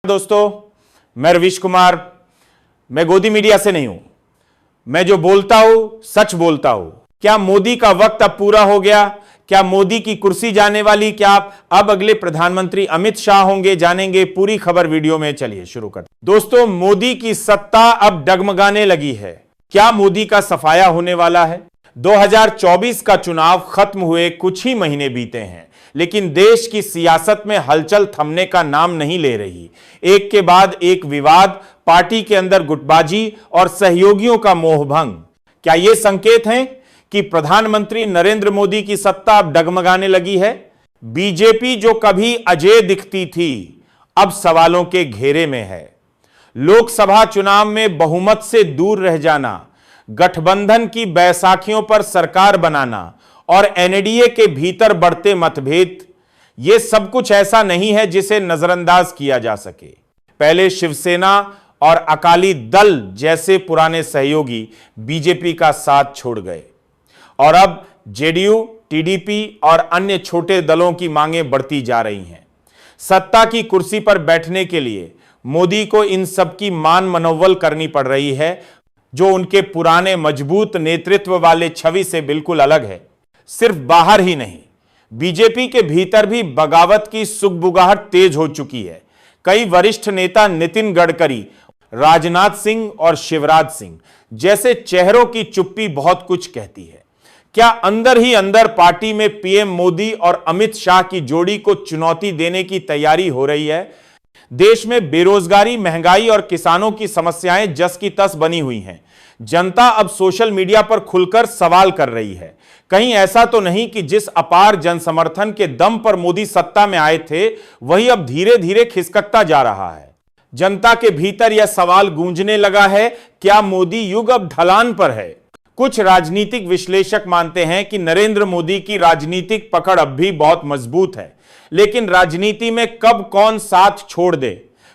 दोस्तों, मैं रवीश कुमार। मैं गोदी मीडिया से नहीं हूं। मैं जो बोलता हूं सच बोलता हूं। क्या मोदी का वक्त अब पूरा हो गया? क्या मोदी की कुर्सी जाने वाली? क्या अब अगले प्रधानमंत्री अमित शाह होंगे? जानेंगे पूरी खबर वीडियो में। चलिए शुरू करते हैं। दोस्तों, मोदी की सत्ता अब डगमगाने लगी है। क्या मोदी का सफाया होने वाला है? 2024 का चुनाव खत्म हुए कुछ ही महीने बीते हैं, लेकिन देश की सियासत में हलचल थमने का नाम नहीं ले रही। एक के बाद एक विवाद, पार्टी के अंदर गुटबाजी और सहयोगियों का मोहभंग। क्या यह संकेत हैं कि प्रधानमंत्री नरेंद्र मोदी की सत्ता अब डगमगाने लगी है? बीजेपी जो कभी अजेय दिखती थी, अब सवालों के घेरे में है। लोकसभा चुनाव में बहुमत से दूर रह जाना, गठबंधन की बैसाखियों पर सरकार बनाना और एनडीए के भीतर बढ़ते मतभेद, यह सब कुछ ऐसा नहीं है जिसे नजरअंदाज किया जा सके। पहले शिवसेना और अकाली दल जैसे पुराने सहयोगी बीजेपी का साथ छोड़ गए और अब जेडीयू, टीडीपी और अन्य छोटे दलों की मांगें बढ़ती जा रही हैं। सत्ता की कुर्सी पर बैठने के लिए मोदी को इन सब की मान मनोवल करनी पड़ रही है, जो उनके पुराने मजबूत नेतृत्व वाले छवि से बिल्कुल अलग है। सिर्फ बाहर ही नहीं, बीजेपी के भीतर भी बगावत की सुगबुगाहट तेज हो चुकी है। कई वरिष्ठ नेता नितिन गडकरी, राजनाथ सिंह और शिवराज सिंह जैसे चेहरों की चुप्पी बहुत कुछ कहती है। क्या अंदर ही अंदर पार्टी में पीएम मोदी और अमित शाह की जोड़ी को चुनौती देने की तैयारी हो रही है? देश में बेरोजगारी, महंगाई और किसानों की समस्याएं जस की तस बनी हुई हैं। जनता अब सोशल मीडिया पर खुलकर सवाल कर रही है। कहीं ऐसा तो नहीं कि जिस अपार जनसमर्थन के दम पर मोदी सत्ता में आए थे, वही अब धीरे धीरे खिसकता जा रहा है। जनता के भीतर यह सवाल गूंजने लगा है, क्या मोदी युग अब ढलान पर है? कुछ राजनीतिक विश्लेषक मानते हैं कि नरेंद्र मोदी की राजनीतिक पकड़ अब भी बहुत मजबूत है, लेकिन राजनीति में कब कौन साथ छोड़ दे,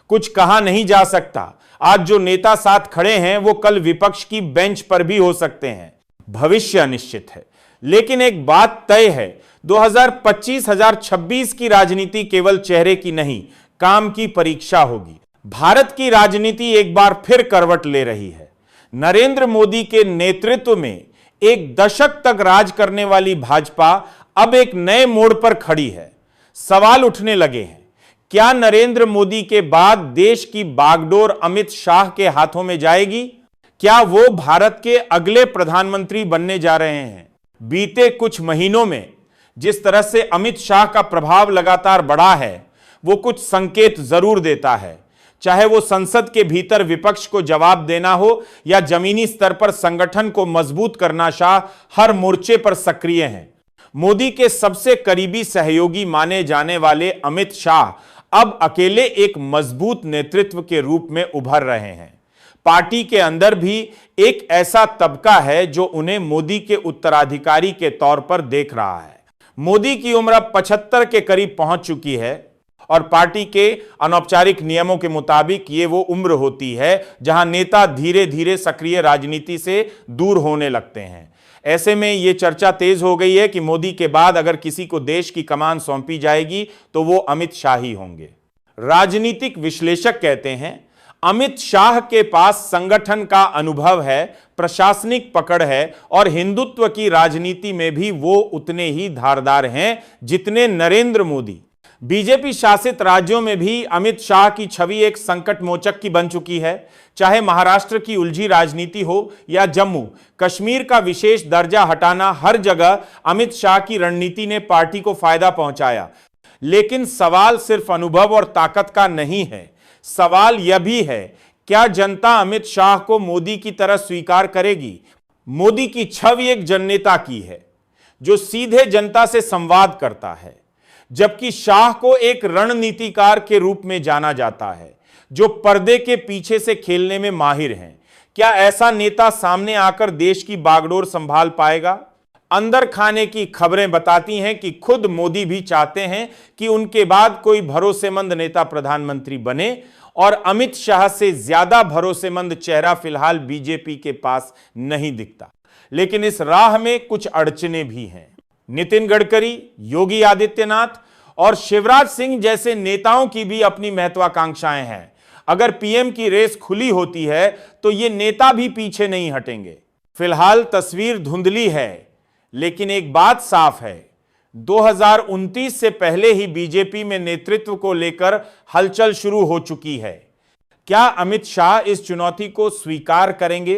कुछ कहा नहीं जा सकता। आज जो नेता साथ खड़े हैं, वो कल विपक्ष की बेंच पर भी हो सकते हैं। भविष्य अनिश्चित है, लेकिन एक बात तय है, 2025-2026 की राजनीति केवल चेहरे की नहीं, काम की परीक्षा होगी। भारत की राजनीति एक बार फिर करवट ले रही है। नरेंद्र मोदी के नेतृत्व में एक दशक तक राज करने वाली भाजपा अब एक नए मोड़ पर खड़ी है। सवाल उठने लगे हैं, क्या नरेंद्र मोदी के बाद देश की बागडोर अमित शाह के हाथों में जाएगी? क्या वो भारत के अगले प्रधानमंत्री बनने जा रहे हैं? बीते कुछ महीनों में जिस तरह से अमित शाह का प्रभाव लगातार बढ़ा है, वो कुछ संकेत जरूर देता है। चाहे वो संसद के भीतर विपक्ष को जवाब देना हो या जमीनी स्तर पर संगठन को मजबूत करना, शाह हर मोर्चे पर सक्रिय हैं। मोदी के सबसे करीबी सहयोगी माने जाने वाले अमित शाह अब अकेले एक मजबूत नेतृत्व के रूप में उभर रहे हैं। पार्टी के अंदर भी एक ऐसा तबका है जो उन्हें मोदी के उत्तराधिकारी के तौर पर देख रहा है। मोदी की उम्र अब 75 के करीब पहुंच चुकी है और पार्टी के अनौपचारिक नियमों के मुताबिक ये वो उम्र होती है जहां नेता धीरे धीरे सक्रिय राजनीति से दूर होने लगते हैं। ऐसे में यह चर्चा तेज हो गई है कि मोदी के बाद अगर किसी को देश की कमान सौंपी जाएगी तो वो अमित शाह ही होंगे। राजनीतिक विश्लेषक कहते हैं, अमित शाह के पास संगठन का अनुभव है, प्रशासनिक पकड़ है और हिंदुत्व की राजनीति में भी वो उतने ही धारदार हैं जितने नरेंद्र मोदी। बीजेपी शासित राज्यों में भी अमित शाह की छवि एक संकट मोचक की बन चुकी है। चाहे महाराष्ट्र की उलझी राजनीति हो या जम्मू कश्मीर का विशेष दर्जा हटाना, हर जगह अमित शाह की रणनीति ने पार्टी को फायदा पहुंचाया। लेकिन सवाल सिर्फ अनुभव और ताकत का नहीं है। सवाल यह भी है, क्या जनता अमित शाह को मोदी की तरह स्वीकार करेगी? मोदी की छवि एक जननेता की है जो सीधे जनता से संवाद करता है, जबकि शाह को एक रणनीतिकार के रूप में जाना जाता है जो पर्दे के पीछे से खेलने में माहिर हैं। क्या ऐसा नेता सामने आकर देश की बागडोर संभाल पाएगा? अंदर खाने की खबरें बताती हैं कि खुद मोदी भी चाहते हैं कि उनके बाद कोई भरोसेमंद नेता प्रधानमंत्री बने और अमित शाह से ज्यादा भरोसेमंद चेहरा फिलहाल बीजेपी के पास नहीं दिखता। लेकिन इस राह में कुछ अड़चने भी हैं। नितिन गडकरी, योगी आदित्यनाथ और शिवराज सिंह जैसे नेताओं की भी अपनी महत्वाकांक्षाएं हैं। अगर पीएम की रेस खुली होती है तो ये नेता भी पीछे नहीं हटेंगे। फिलहाल तस्वीर धुंधली है, लेकिन एक बात साफ है, 2029 से पहले ही बीजेपी में नेतृत्व को लेकर हलचल शुरू हो चुकी है। क्या अमित शाह इस चुनौती को स्वीकार करेंगे?